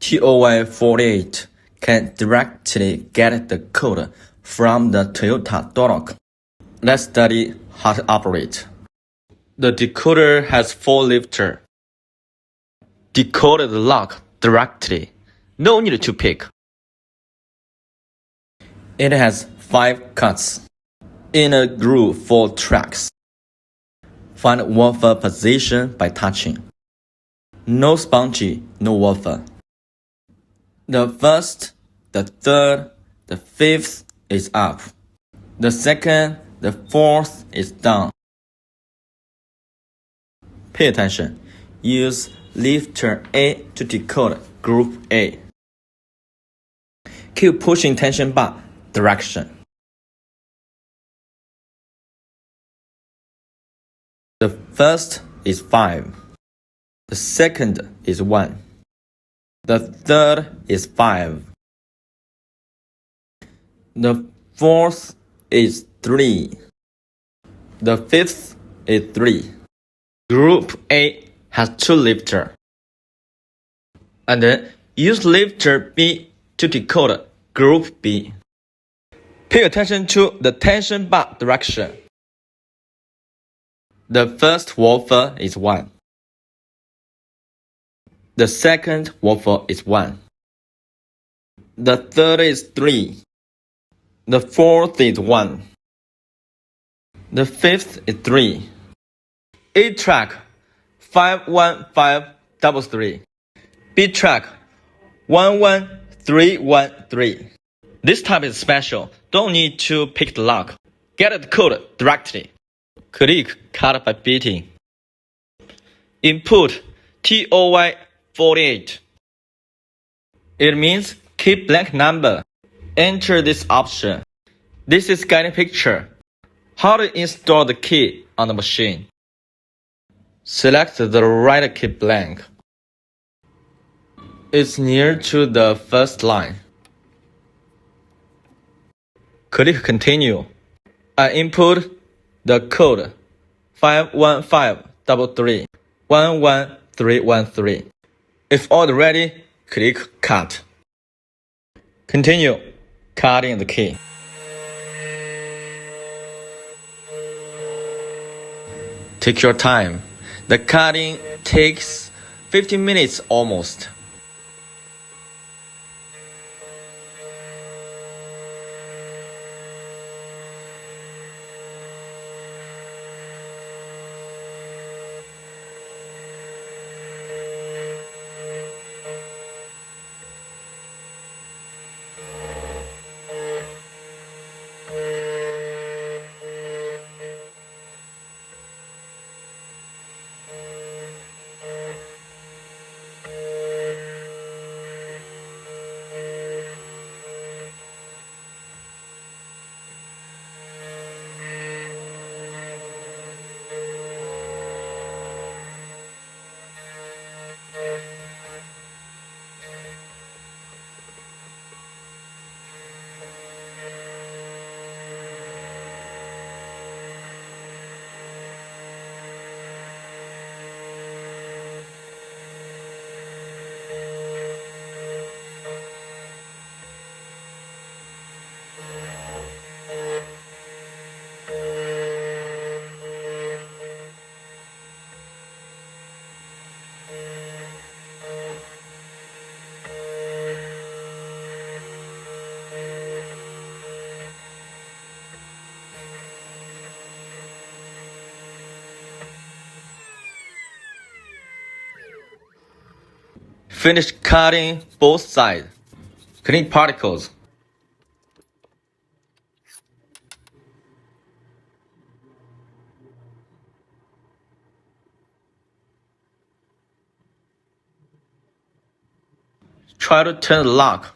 TOY48 can directly get the code from the Toyota dock. Let's study how to operate. The decoder has 4 lifters. Decode the lock directly. No need to pick. It has 5 cuts. In a groove 4 tracks. Find woofer position by touching. No spongy, no woofer. The first, the third, the fifth is up. The second, the fourth is down. Pay attention. Use lifter A to decode group A. Keep pushing tension bar direction. The first is 5. The second is 1. The third is 5. The fourth is 3. The fifth is 3. Group A has 2 lifters. And then use lifter B to decode Group B. Pay attention to the tension bar direction. The first woofer is 1. The second woofer is 1. The third is 3. The fourth is 1. The fifth is 3. A track 51533. B track 11313. This type is special. Don't need to pick the lock. Get the code directly. Click cut by beating. Input TOY48. It means keep blank number. Enter this option. This is guiding picture. How to install the key on the machine. Select the right key blank. It's near to the first line. Click continue. I input the code 51533 11313. If all ready, click cut. Continue cutting the key. Take your time. The cutting takes 15 minutes almost. Finish cutting both sides. Clean particles. Try to turn the lock.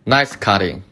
Nice cutting.